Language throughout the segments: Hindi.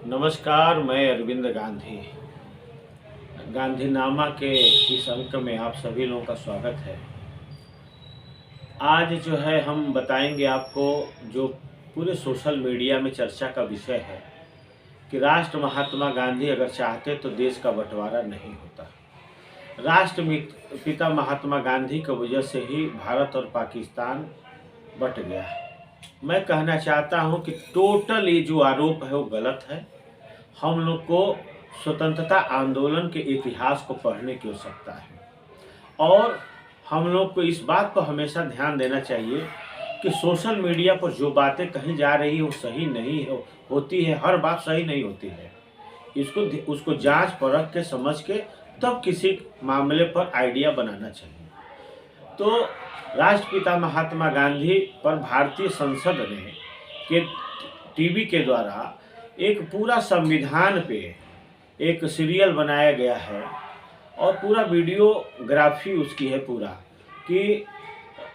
नमस्कार, मैं अरविंद गांधी। गांधीनामा के इस अंक में आप सभी लोगों का स्वागत है। आज जो है हम बताएंगे आपको जो पूरे सोशल मीडिया में चर्चा का विषय है कि राष्ट्र महात्मा गांधी अगर चाहते तो देश का बंटवारा नहीं होता। पिता महात्मा गांधी की वजह से ही भारत और पाकिस्तान बट गया है। मैं कहना चाहता हूं कि टोटल ये जो आरोप है वो गलत है। हम लोग को स्वतंत्रता आंदोलन के इतिहास को पढ़ने की आवश्यकता है और हम लोग को इस बात पर हमेशा ध्यान देना चाहिए कि सोशल मीडिया पर जो बातें कही जा रही है वो सही नहीं होती है। हर बात सही नहीं होती है। उसको जांच परख के समझ के तब किसी मामले पर आइडिया बनाना चाहिए। तो राष्ट्रपिता महात्मा गांधी पर भारतीय संसद ने के टीवी के द्वारा एक पूरा संविधान पे एक सीरियल बनाया गया है और पूरा वीडियोग्राफी उसकी है पूरा कि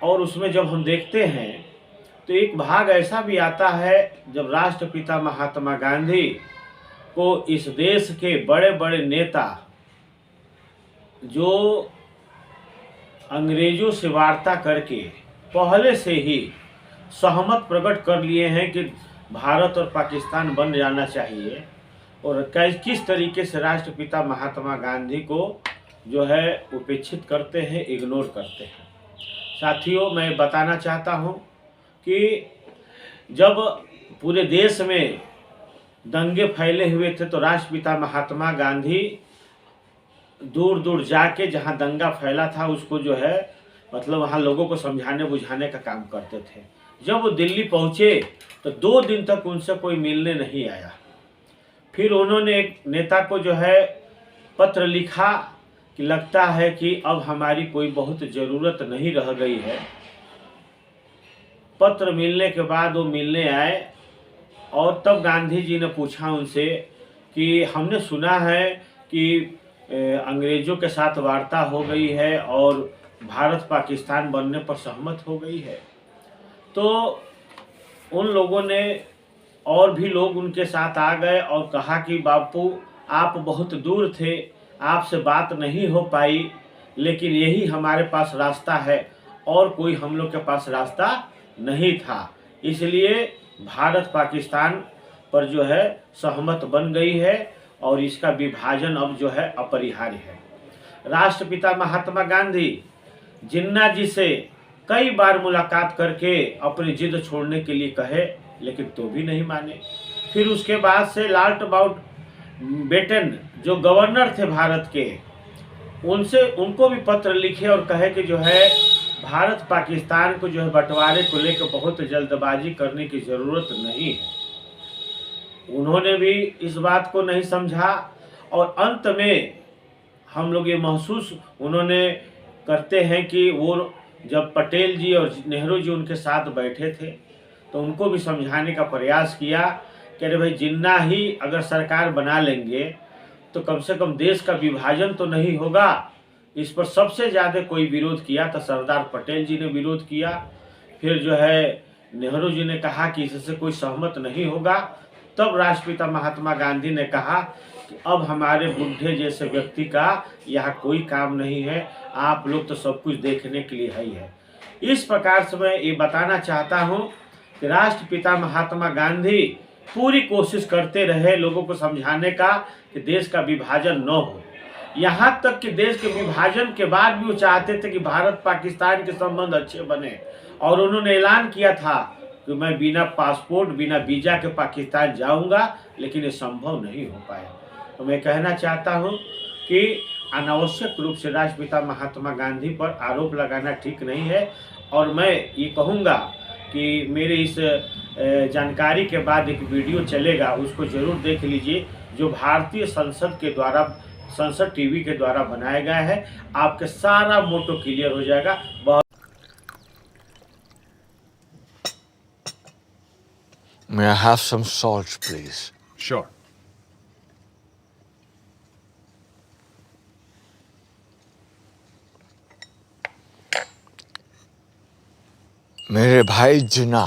और उसमें जब हम देखते हैं तो एक भाग ऐसा भी आता है जब राष्ट्रपिता महात्मा गांधी को इस देश के बड़े बड़े नेता जो अंग्रेजों से वार्ता करके पहले से ही सहमत प्रकट कर लिए हैं कि भारत और पाकिस्तान बन जाना चाहिए और किस तरीके से राष्ट्रपिता महात्मा गांधी को जो है उपेक्षित करते हैं, इग्नोर करते हैं। साथियों, मैं बताना चाहता हूं कि जब पूरे देश में दंगे फैले हुए थे तो राष्ट्रपिता महात्मा गांधी दूर दूर जाके जहां दंगा फैला था उसको जो है मतलब वहां लोगों को समझाने बुझाने का काम करते थे। जब वो दिल्ली पहुंचे तो 2 दिन तक उनसे कोई मिलने नहीं आया। फिर उन्होंने एक नेता को जो है पत्र लिखा कि लगता है कि अब हमारी कोई बहुत ज़रूरत नहीं रह गई है। पत्र मिलने के बाद वो मिलने आए और तब गांधी जी ने पूछा उनसे कि हमने सुना है कि अंग्रेज़ों के साथ वार्ता हो गई है और भारत पाकिस्तान बनने पर सहमत हो गई है। तो उन लोगों ने और भी लोग उनके साथ आ गए और कहा कि बापू आप बहुत दूर थे, आपसे बात नहीं हो पाई, लेकिन यही हमारे पास रास्ता है और कोई हम लोग के पास रास्ता नहीं था, इसलिए भारत पाकिस्तान पर जो है सहमत बन गई है और इसका विभाजन अब जो है अपरिहार्य है। राष्ट्रपिता महात्मा गांधी जिन्ना जी से कई बार मुलाकात करके अपनी जिद छोड़ने के लिए कहे, लेकिन तो भी नहीं माने। फिर उसके बाद से लॉर्ड माउंटबेटन जो गवर्नर थे भारत के, उनको भी पत्र लिखे और कहे कि जो है भारत पाकिस्तान को जो है बंटवारे को लेकर बहुत जल्दबाजी करने की ज़रूरत नहीं है। उन्होंने भी इस बात को नहीं समझा और अंत में हम लोग ये महसूस उन्होंने करते हैं कि वो जब पटेल जी और नेहरू जी उनके साथ बैठे थे तो उनको भी समझाने का प्रयास किया कि अरे भाई, जिन्ना ही अगर सरकार बना लेंगे तो कम से कम देश का विभाजन तो नहीं होगा। इस पर सबसे ज़्यादा कोई विरोध किया तो सरदार पटेल जी ने विरोध किया। फिर जो है नेहरू जी ने कहा कि इससे कोई सहमत नहीं होगा। तब राष्ट्रपिता महात्मा गांधी ने कहा कि अब हमारे बुढ़े जैसे व्यक्ति का यहाँ कोई काम नहीं है, आप लोग तो सब कुछ देखने के लिए ही है। इस प्रकार से मैं ये बताना चाहता हूँ कि राष्ट्रपिता महात्मा गांधी पूरी कोशिश करते रहे लोगों को समझाने का कि देश का विभाजन न हो। यहाँ तक कि देश के विभाजन के बाद भी वो चाहते थे कि भारत पाकिस्तान के संबंध अच्छे बने और उन्होंने ऐलान किया था कि मैं बिना पासपोर्ट बिना वीज़ा के पाकिस्तान जाऊंगा, लेकिन ये संभव नहीं हो पाया। तो मैं कहना चाहता हूं कि अनावश्यक रूप से राष्ट्रपिता महात्मा गांधी पर आरोप लगाना ठीक नहीं है और मैं ये कहूँगा कि मेरे इस जानकारी के बाद एक वीडियो चलेगा, उसको ज़रूर देख लीजिए, जो भारतीय संसद टीवी के द्वारा बनाया गया है। आपके सारा मोटो क्लियर हो जाएगा। बहुत May I have some salt, please? Sure. मेरे भाई जिन्ना,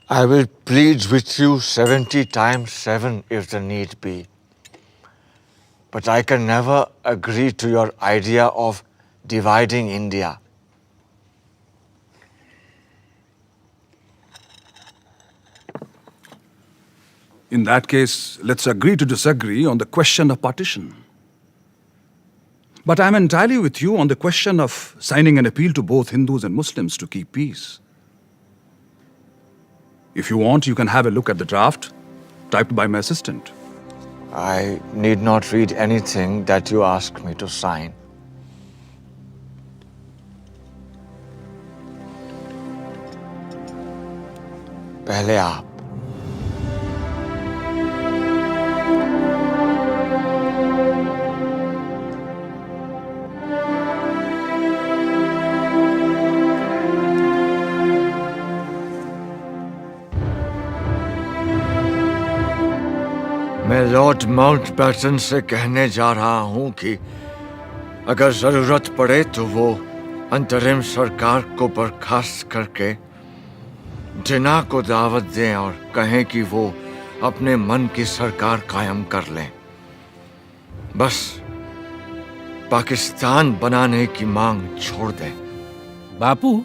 I will plead with you 70 times 7 if the need be. But I can never agree to your idea of dividing India. In that case, let's agree to disagree on the question of partition. But I'm entirely with you on the question of signing an appeal to both Hindus and Muslims to keep peace. If you want, you can have a look at the draft typed by my assistant. I need not read anything that you ask me to sign. पहले आप। मैं लॉर्ड माउंटबेटन से कहने जा रहा हूं कि अगर जरूरत पड़े तो वो अंतरिम सरकार को बर्खास्त करके जिन्ना को दावत दें और कहें कि वो अपने मन की सरकार कायम कर लें। बस पाकिस्तान बनाने की मांग छोड़ दें। बापू,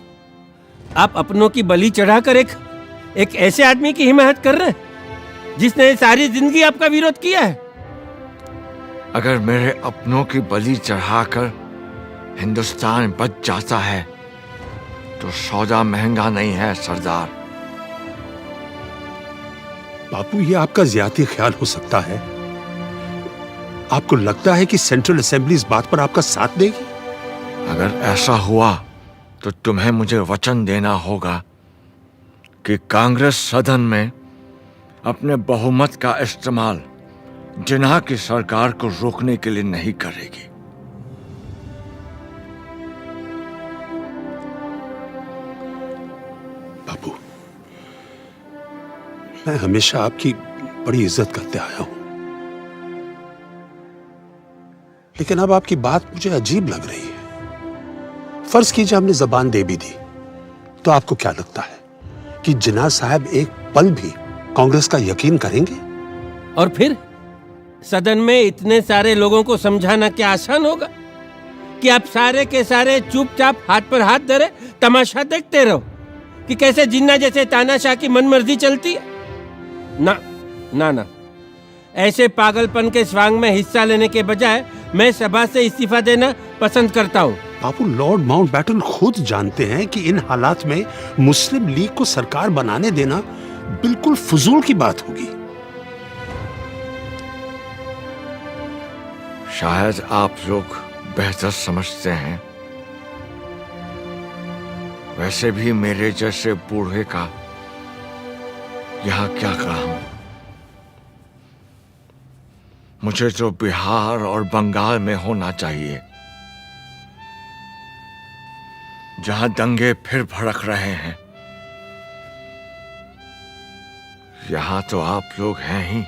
आप अपनों की बलि चढ़ाकर एक ऐसे आदमी की हिमायत कर रहे हैं जिसने सारी जिंदगी आपका विरोध किया है। अगर मेरे अपनों की बलि चढ़ाकर हिंदुस्तान बच जाता है तो सौदा महंगा नहीं है सरदार। बापू, ये आपका ज्यादा ख्याल हो सकता है। आपको लगता है कि सेंट्रल असेंबली इस बात पर आपका साथ देगी? अगर ऐसा हुआ तो तुम्हें मुझे वचन देना होगा कि कांग्रेस सदन में अपने बहुमत का इस्तेमाल जिन्ना की सरकार को रोकने के लिए नहीं करेगी। बापू, मैं हमेशा आपकी बड़ी इज्जत करते आया हूं, लेकिन अब आपकी बात मुझे अजीब लग रही है। फर्ज कीजिए हमने जबान दे भी दी, तो आपको क्या लगता है कि जिन्ना साहब एक पल भी कांग्रेस का यकीन करेंगे? और फिर सदन में इतने सारे लोगों को समझाना क्या आसान होगा कि आप सारे के सारे चुपचाप हाथ पर हाथ धरे तमाशा देखते रहो कि कैसे जिन्ना जैसे तानाशाह की मनमर्जी चलती है? ना ना ना, ऐसे पागलपन के स्वांग में हिस्सा लेने के बजाय मैं सभा से इस्तीफा देना पसंद करता हूँ। बापू, लॉर्ड माउंटबेटन खुद जानते हैं कि इन हालात में मुस्लिम लीग को सरकार बनाने देना बिल्कुल फजूल की बात होगी। शायद आप लोग बेहतर समझते हैं। वैसे भी मेरे जैसे बूढ़े का यहाँ क्या काम? मुझे तो बिहार और बंगाल में होना चाहिए, जहां दंगे फिर भड़क रहे हैं। यहाँ तो आप लोग हैं ही।